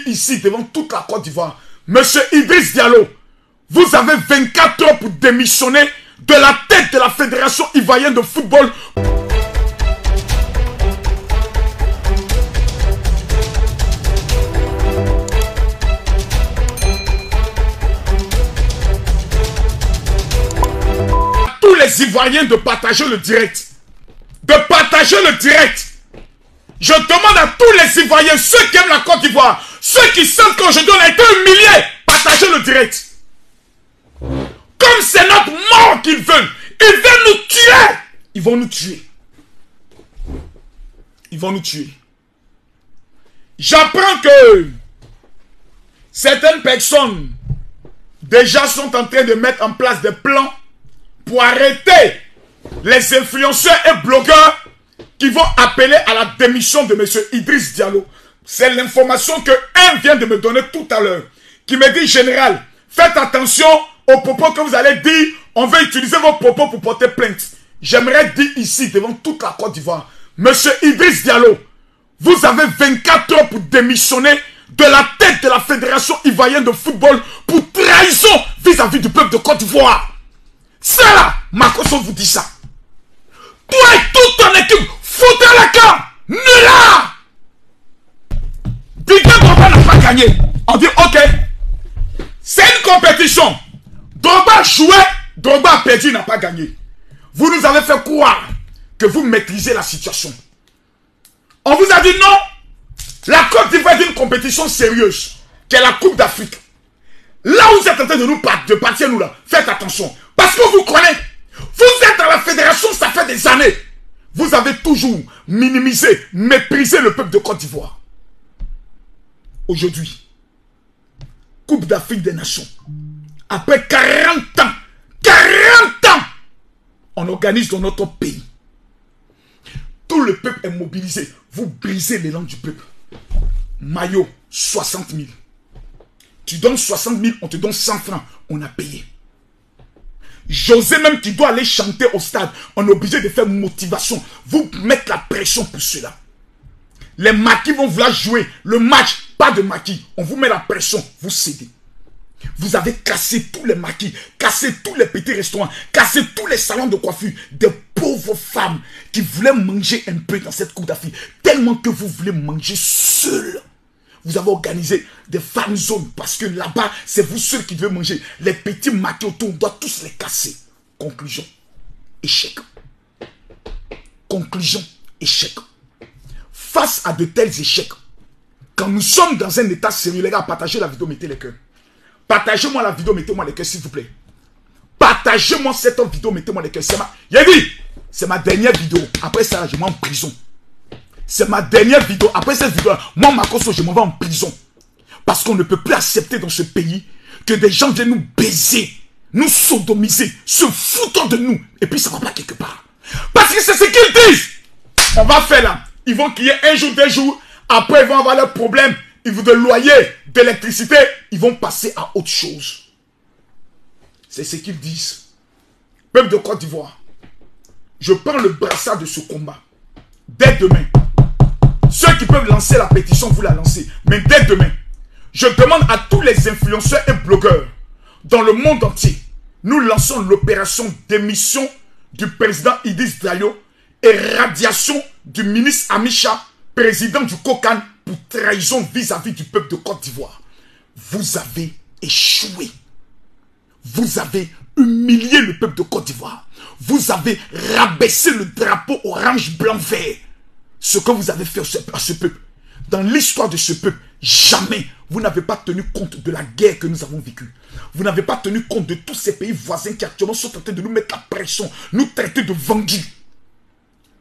ici devant toute la Côte d'Ivoire, Monsieur Idriss Diallo, vous avez 24 heures pour démissionner de la tête de la Fédération ivoirienne de football. À tous les Ivoiriens de partager le direct. De partager le direct. Je demande à tous les Ivoiriens, ceux qui aiment la Côte d'Ivoire, ceux qui sentent qu'aujourd'hui on a été humiliés, partagez le direct. Comme c'est notre mort qu'ils veulent, ils veulent nous tuer. Ils vont nous tuer. Ils vont nous tuer. J'apprends que certaines personnes déjà sont en train de mettre en place des plans pour arrêter les influenceurs et blogueurs qui vont appeler à la démission de M. Idriss Diallo. C'est l'information que un vient de me donner tout à l'heure. Qui me dit, général, faites attention aux propos que vous allez dire. On veut utiliser vos propos pour porter plainte. J'aimerais dire ici, devant toute la Côte d'Ivoire, M. Idriss Diallo, vous avez 24 heures pour démissionner de la tête de la Fédération ivoirienne de football pour trahison vis-à-vis du peuple de Côte d'Ivoire. Ça là, Makosso vous dit ça. Toi et toute ton équipe, foutez la camp. Nula. Didier Drogba n'a pas gagné. On dit ok. C'est une compétition. Drogba a joué, Drogba a perdu, n'a pas gagné. Vous nous avez fait croire que vous maîtrisez la situation. On vous a dit non. La Côte d'Ivoire est une compétition sérieuse, qui est la Coupe d'Afrique. Là où vous êtes en train de partir nous là, faites attention. Parce que vous connaissez. Vous êtes dans la fédération, ça fait des années. Vous avez toujours minimisé, méprisé le peuple de Côte d'Ivoire. Aujourd'hui, Coupe d'Afrique des Nations. Après 40 ans, on organise dans notre pays. Tout le peuple est mobilisé. Vous brisez l'élan du peuple. Maillot, 60 000. Tu donnes 60 000, on te donne 100 francs. On a payé. José même qui doit aller chanter au stade, on est obligé de faire motivation. Vous mettez la pression pour cela. Les maquis vont vouloir jouer le match, pas de maquis. On vous met la pression, vous cédez. Vous avez cassé tous les maquis, cassé tous les petits restaurants, cassé tous les salons de coiffure. Des pauvres femmes qui voulaient manger un peu dans cette Coupe d'Afrique. Tellement que vous voulez manger seul. Vous avez organisé des fan zones parce que là-bas, c'est vous seuls qui devez manger. Les petits maquis autour, on doit tous les casser. Conclusion, échec. Conclusion, échec. Face à de tels échecs, quand nous sommes dans un état sérieux, les gars, partagez la vidéo, mettez les cœurs. Partagez-moi la vidéo, mettez-moi les cœurs, s'il vous plaît. Partagez-moi cette vidéo, mettez-moi les cœurs. C'est ma dernière vidéo. Après ça, je m'en en prison. C'est ma dernière vidéo. Après cette vidéo, moi, Makosso, je m'en vais en prison. Parce qu'on ne peut plus accepter dans ce pays que des gens viennent nous baiser, nous sodomiser, se foutant de nous. Et puis ça va pas quelque part. Parce que c'est ce qu'ils disent. On va faire là. Ils vont crier un jour, 2 jours. Après, ils vont avoir leurs problèmes. Ils vont de loyer, d'électricité. Ils vont passer à autre chose. C'est ce qu'ils disent. Peuple de Côte d'Ivoire, je prends le brassard de ce combat. Dès demain, ceux qui peuvent lancer la pétition, vous la lancez. Mais dès demain, je demande à tous les influenceurs et blogueurs dans le monde entier, nous lançons l'opération démission du président Idriss Diallo et radiation du ministre Amicha, président du COCAN, pour trahison vis-à-vis du peuple de Côte d'Ivoire. Vous avez échoué. Vous avez humilié le peuple de Côte d'Ivoire. Vous avez rabaissé le drapeau orange, blanc, vert. Ce que vous avez fait à ce peuple. Dans l'histoire de ce peuple, jamais vous n'avez pas tenu compte de la guerre que nous avons vécue. Vous n'avez pas tenu compte de tous ces pays voisins qui actuellement sont en train de nous mettre la pression, nous traiter de vendus.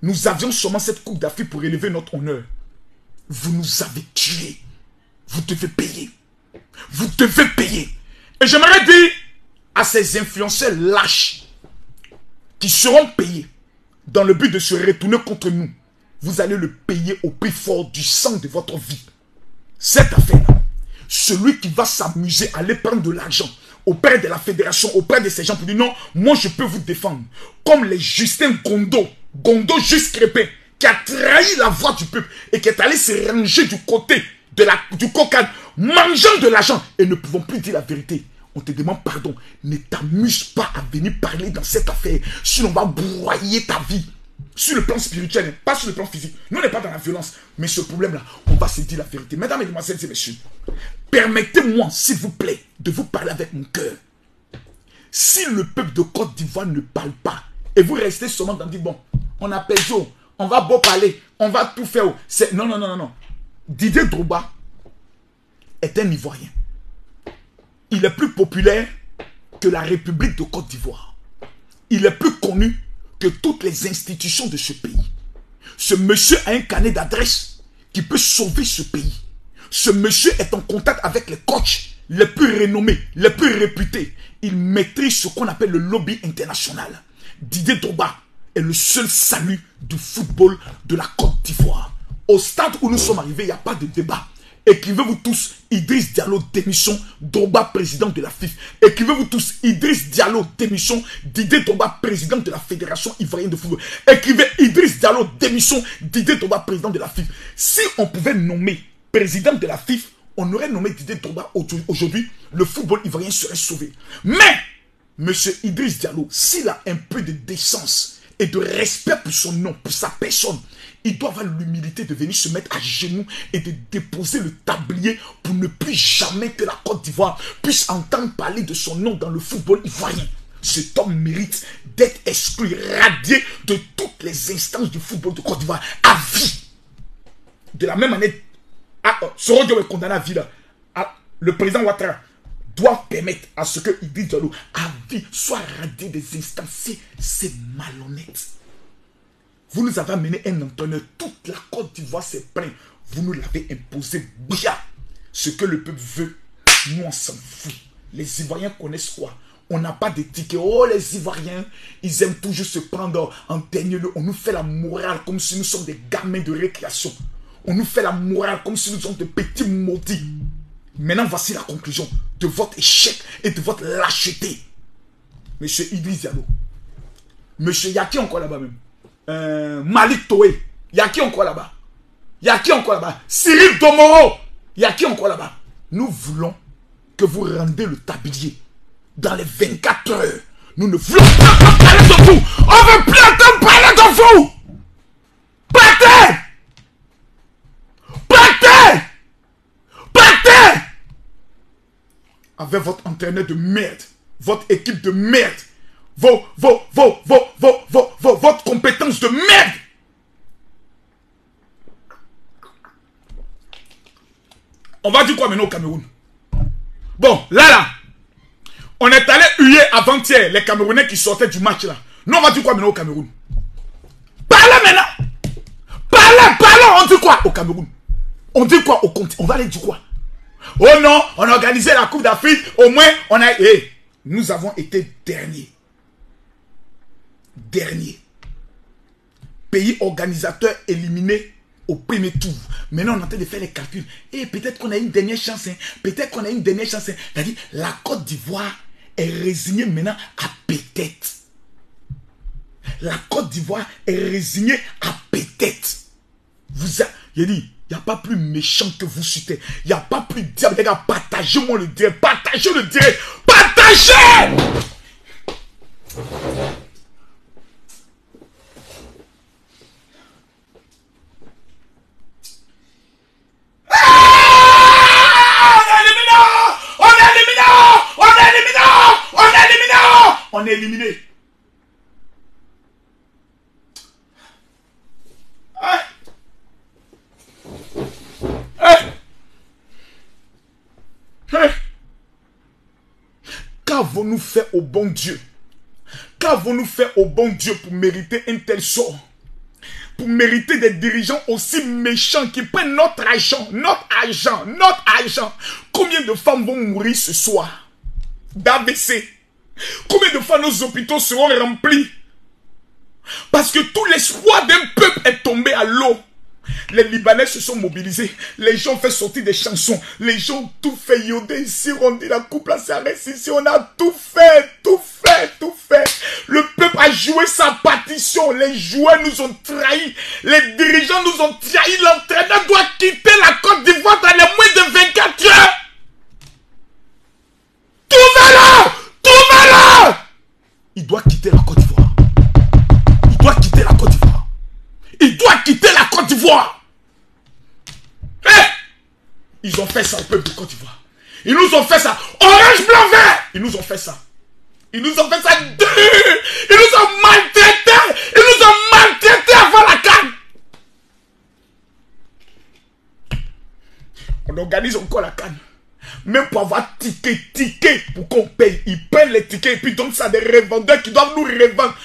Nous avions seulement cette Coupe d'Afrique pour élever notre honneur. Vous nous avez tués. Vous devez payer. Vous devez payer. Et j'aimerais dire à ces influenceurs lâches qui seront payés dans le but de se retourner contre nous, vous allez le payer au prix fort du sang de votre vie. Cette affaire-là, celui qui va s'amuser à aller prendre de l'argent auprès de la fédération, auprès de ces gens pour dire non, moi je peux vous défendre. Comme les Justin Gondo juste crépé, qui a trahi la voix du peuple et qui est allé se ranger du côté du COCAN mangeant de l'argent et ne pouvons plus dire la vérité. On te demande pardon. Ne t'amuse pas à venir parler dans cette affaire. Sinon, on va broyer ta vie. Sur le plan spirituel, pas sur le plan physique. Nous, on n'est pas dans la violence. Mais ce problème-là, on va se dire la vérité. Mesdames, mesdemoiselles et messieurs, permettez-moi, s'il vous plaît, de vous parler avec mon cœur. Si le peuple de Côte d'Ivoire ne parle pas, et vous restez seulement dans dire, bon, on appelle Joe, on va beau parler, on va tout faire. Non, non, non, non, non. Didier Drogba est un Ivoirien. Il est plus populaire que la République de Côte d'Ivoire. Il est plus connu que toutes les institutions de ce pays. Ce monsieur a un carnet d'adresse qui peut sauver ce pays. Ce monsieur est en contact avec les coachs les plus renommés, les plus réputés. Il maîtrise ce qu'on appelle le lobby international. Didier Drogba est le seul salut du football de la Côte d'Ivoire. Au stade où nous sommes arrivés, il n'y a pas de débat. Écrivez-vous tous, Idriss Diallo, démission, Drogba, président de la FIFA. Écrivez-vous tous, Idriss Diallo, démission, Didier Drogba, président de la Fédération Ivoirienne de football. Écrivez Idriss Diallo, démission, Didier Drogba, président de la FIFA. Si on pouvait nommer président de la FIFA, on aurait nommé Didier Drogba aujourd'hui, le football ivoirien serait sauvé. Mais, monsieur Idriss Diallo, s'il a un peu de décence et de respect pour son nom, pour sa personne, il doit avoir l'humilité de venir se mettre à genoux et de déposer le tablier pour ne plus jamais que la Côte d'Ivoire puisse entendre parler de son nom dans le football ivoirien. Cet homme mérite d'être exclu, radié de toutes les instances du football de Côte d'Ivoire à vie. De la même manière, Soro Diop est condamné à vie là. Le président Ouattara doit permettre à ce que Idriss Diallo à vie soit radié des instances. C'est malhonnête. Vous nous avez amené un entraîneur. Toute la Côte d'Ivoire s'est plainte. Vous nous l'avez imposé bien. Ce que le peuple veut, nous on s'en fout. Les Ivoiriens connaissent quoi? On n'a pas de tickets. Oh, les Ivoiriens, ils aiment toujours se prendre en dernier lieu. On nous fait la morale comme si nous sommes des gamins de récréation. On nous fait la morale comme si nous sommes des petits maudits. Maintenant, voici la conclusion de votre échec et de votre lâcheté. Monsieur Idriss Diallo. Monsieur, il y a qui encore là-bas même? Malik Toé, il y a qui encore là-bas? Il y a qui encore là-bas? Cyril Domoro, il y a qui encore là-bas? Nous voulons que vous rendez le tablier dans les 24 heures. Nous ne voulons pas parler de vous. On ne veut plus entendre parler de vous. Partez! Partez! Partez! Avec votre entraîneur de merde, votre équipe de merde, votre compétence de merde. On va dire quoi maintenant au Cameroun? Bon, là, on est allé huer avant-hier les Camerounais qui sortaient du match là. Nous, on va dire quoi maintenant au Cameroun? Parlez maintenant. Parlons, on dit quoi au Cameroun? On dit quoi au compte? On va aller dire quoi? Oh non, on a organisé la Coupe d'Afrique, au moins on a... nous avons été derniers. Pays organisateur éliminé au premier tour. Maintenant, on est en train de faire les calculs. Et peut-être qu'on a une dernière chance. C'est-à-dire, la Côte d'Ivoire est résignée maintenant à peut-être. La Côte d'Ivoire est résignée à peut-être. J'ai dit, il n'y a pas plus méchant que vous citez. Il n'y a pas plus diable. Les gars, partagez-moi le direct. Partagez le direct. Partagez! On est éliminé. Qu'avons-nous fait au bon Dieu? Qu'avons-nous fait au bon Dieu pour mériter un tel sort? Pour mériter des dirigeants aussi méchants qui prennent notre argent. Combien de femmes vont mourir ce soir d'AVC? Combien de fois nos hôpitaux seront remplis? Parce que tout l'espoir d'un peuple est tombé à l'eau. Les Libanais se sont mobilisés. Les gens ont fait sortir des chansons. Les gens ont tout fait. Yodé ici, on dit la coupe là, ça reste ici. On a tout fait. Le peuple a joué sa partition. Les joueurs nous ont trahis. Les dirigeants nous ont trahis. L'entraîneur doit quitter la Côte d'Ivoire dans les moins de 24 heures. il doit quitter la Côte d'Ivoire. Il doit quitter la Côte d'Ivoire. Il doit quitter la Côte d'Ivoire. Ils ont fait ça au peuple de Côte d'Ivoire. Ils nous ont fait ça. Orange, blanc, vert. Ils nous ont fait ça. Ils nous ont fait ça dur. Ils nous ont maltraités. Ils nous ont maltraités avant la CAN. On organise encore la CAN. Même pour avoir ticket pour qu'on paye. Ils payent les tickets et puis donc ça des revendeurs qui doivent nous revendre.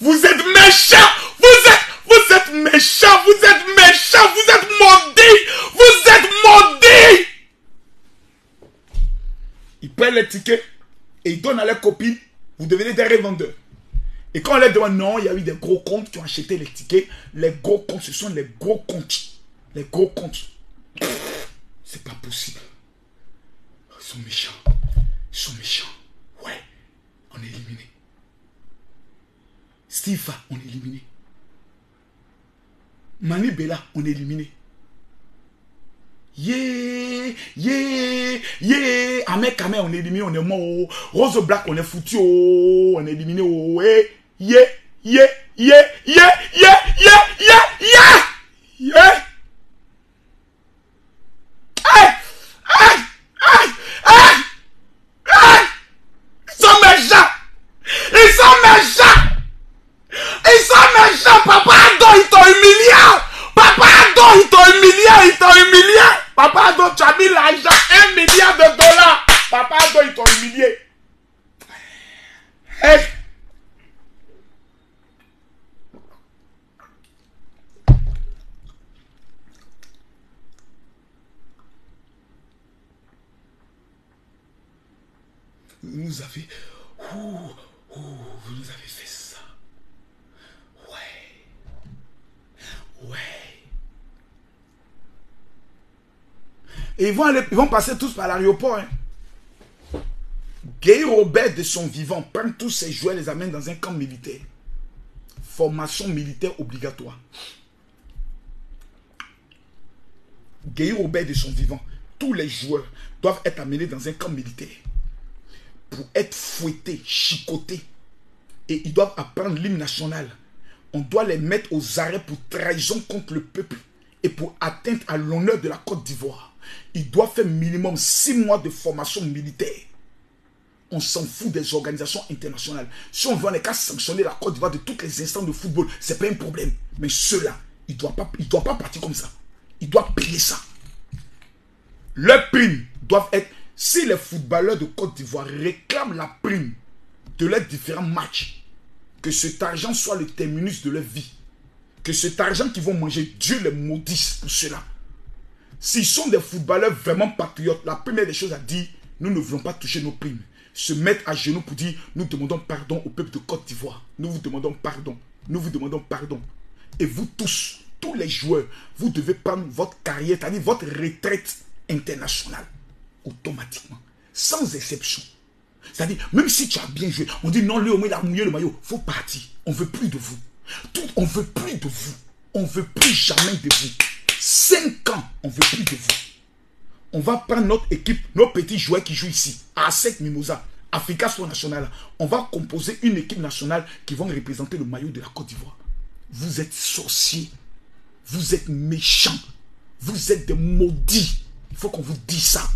Vous êtes méchants. Vous êtes méchants. Vous êtes méchants. Vous êtes maudits. Vous êtes maudits. Ils payent les tickets et ils donnent à leurs copines. Vous devenez des revendeurs. Et quand on leur demande, non, il y a eu des gros comptes qui ont acheté les tickets. Les gros comptes, ce sont les gros comptes. Les gros comptes. C'est pas possible. Ils sont méchants. Ils sont méchants. Ouais. On est éliminé. Steve, on est éliminé. Mani Bella, on est éliminé. Ahmed Kamel, on est éliminé, on est mort. Rose Black, on est foutu. On est éliminé. Papa Ado, ils t'ont humilié. Papa Ado, ils t'ont humilié. Papa Ado, tu as mis l'argent, $1 milliard. Papa Ado, ils t'ont humilié. Hey. Vous nous avez... vous nous avez fait ça. Ouais. Et ils vont passer tous par l'aéroport. Hein. Guy Robert de son vivant prend tous ses joueurs et les amène dans un camp militaire. Formation militaire obligatoire. Guy Robert de son vivant, tous les joueurs doivent être amenés dans un camp militaire pour être fouettés, chicotés. Et ils doivent apprendre l'hymne national. On doit les mettre aux arrêts pour trahison contre le peuple et pour atteinte à l'honneur de la Côte d'Ivoire. Ils doivent faire minimum 6 mois de formation militaire. On s'en fout des organisations internationales. Si on veut, on n'est qu'à sanctionner la Côte d'Ivoire de toutes les instances de football. Ce n'est pas un problème. Mais ceux-là, ils ne doivent pas partir comme ça. Ils doivent payer ça. Leurs primes doivent être... Si les footballeurs de Côte d'Ivoire réclament la prime de leurs différents matchs, que cet argent soit le terminus de leur vie. Que cet argent qu'ils vont manger, Dieu les maudisse pour cela. S'ils sont des footballeurs vraiment patriotes, la première des choses à dire, nous ne voulons pas toucher nos primes. Se mettre à genoux pour dire, nous demandons pardon au peuple de Côte d'Ivoire. Nous vous demandons pardon. Nous vous demandons pardon. Et vous tous les joueurs, vous devez prendre votre carrière, c'est-à-dire votre retraite internationale. Automatiquement. Sans exception. C'est-à-dire, même si tu as bien joué, on dit non, Léo, il a mouillé le maillot. Il faut partir. On ne veut plus de vous. On ne veut plus de vous. On ne veut plus jamais de vous. 5 ans, on ne veut plus de vous. On va prendre notre équipe, nos petits joueurs qui jouent ici, à ASEC Mimosa, Africa Sport National. On va composer une équipe nationale qui va représenter le maillot de la Côte d'Ivoire. Vous êtes sorciers. Vous êtes méchants. Vous êtes des maudits. Il faut qu'on vous dise ça.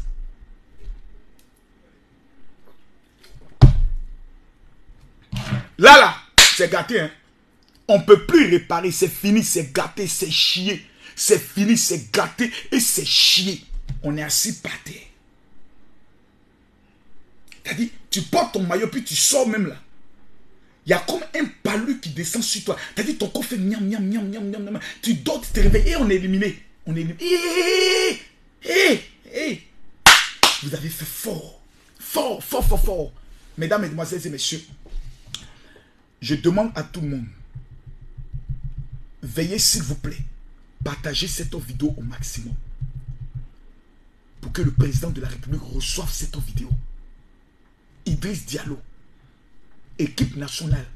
Là, c'est gâté. Hein? On ne peut plus réparer. C'est fini, c'est gâté, c'est chier. C'est fini, c'est gâté et c'est chier. On est assis par terre. C'est-à-dire, tu portes ton maillot puis tu sors même là. Il y a comme un palu qui descend sur toi. C'est-à-dire, ton corps fait miam, miam, miam, miam, miam, miam. Tu dors, tu te réveilles et on est éliminé. On est éliminé. Vous avez fait fort. Fort, fort, fort, fort. Mesdames, mesdemoiselles et messieurs, je demande à tout le monde, veillez s'il vous plaît, partagez cette vidéo au maximum pour que le président de la République reçoive cette vidéo. Idriss Diallo, équipe nationale,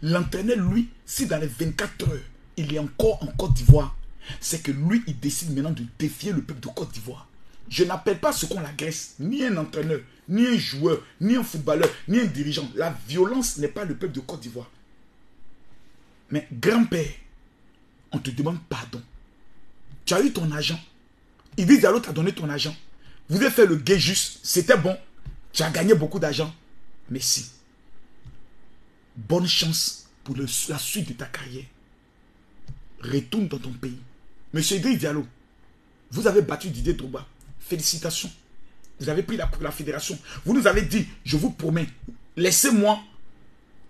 l'entraîneur, lui, si dans les 24 heures, il est encore en Côte d'Ivoire, c'est que lui, il décide maintenant de défier le peuple de Côte d'Ivoire. Je n'appelle pas ce qu'on l'agresse, ni un entraîneur, ni un joueur, ni un footballeur, ni un dirigeant. La violence n'est pas le peuple de Côte d'Ivoire. Mais grand-père, on te demande pardon. Tu as eu ton argent. Idriss Diallo t'a donné ton argent. Vous avez fait le guet juste. C'était bon. Tu as gagné beaucoup d'argent. Merci. Bonne chance pour la suite de ta carrière. Retourne dans ton pays. Monsieur Idriss Diallo, vous avez battu Didier Drogba. Félicitations. Vous avez pris la fédération. Vous nous avez dit, je vous promets, laissez-moi,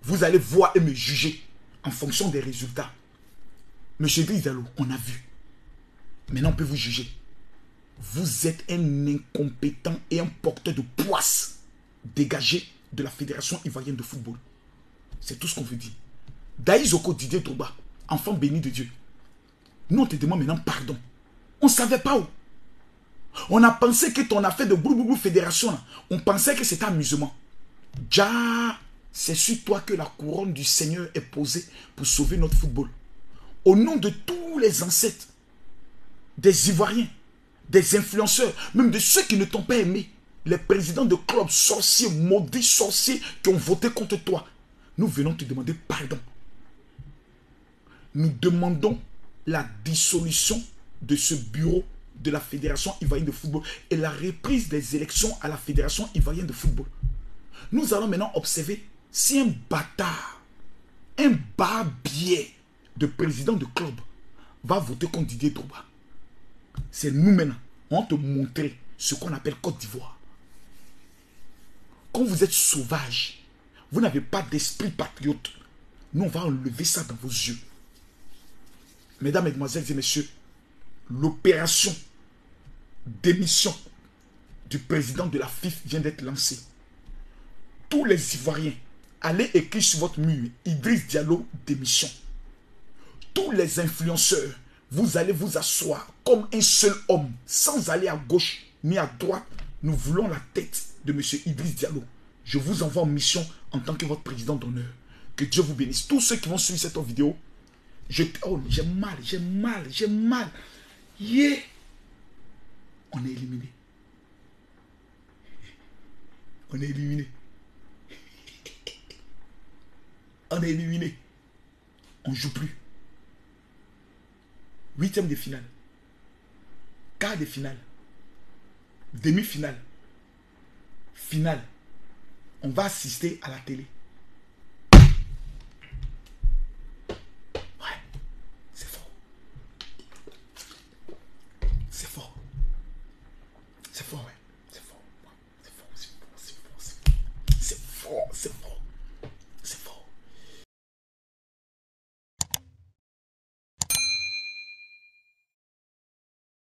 vous allez voir et me juger en fonction des résultats. Monsieur Idriss Diallo, on a vu. Maintenant, on peut vous juger. Vous êtes un incompétent et un porteur de poisse dégagé de la Fédération ivoirienne de football. C'est tout ce qu'on veut dire. Daïzoko Didier Drogba, enfant béni de Dieu. Nous, on te demande maintenant pardon. On ne savait pas où. On a pensé que ton affaire de Boulou Fédération, là, on pensait que c'était amusement. Déjà, c'est sur toi que la couronne du Seigneur est posée pour sauver notre football. Au nom de tous les ancêtres, des Ivoiriens, des influenceurs, même de ceux qui ne t'ont pas aimé, les présidents de clubs sorciers, maudits sorciers qui ont voté contre toi, nous venons te demander pardon. Nous demandons la dissolution de ce bureau de la Fédération ivoirienne de football et la reprise des élections à la Fédération ivoirienne de football. Nous allons maintenant observer si un bâtard, un barbier de président de club va voter contre Didier Drogba. C'est nous maintenant, on va te montrer ce qu'on appelle Côte d'Ivoire. Quand vous êtes sauvage, vous n'avez pas d'esprit patriote, nous on va enlever ça dans vos yeux. Mesdames, Mesdemoiselles et Messieurs, l'opération démission du président de la FIF vient d'être lancée. Tous les Ivoiriens, allez écrire sur votre mur, Idriss Diallo démission. Tous les influenceurs, vous allez vous asseoir comme un seul homme, sans aller à gauche ni à droite. Nous voulons la tête de M. Idriss Diallo. Je vous envoie en mission en tant que votre président d'honneur. Que Dieu vous bénisse. Tous ceux qui vont suivre cette vidéo, oh, j'ai mal. Yeah. On est éliminé. On est éliminé. On est éliminé. On ne joue plus. 8e de finale. Quart de finale. Demi-finale. Finale. On va assister à la télé.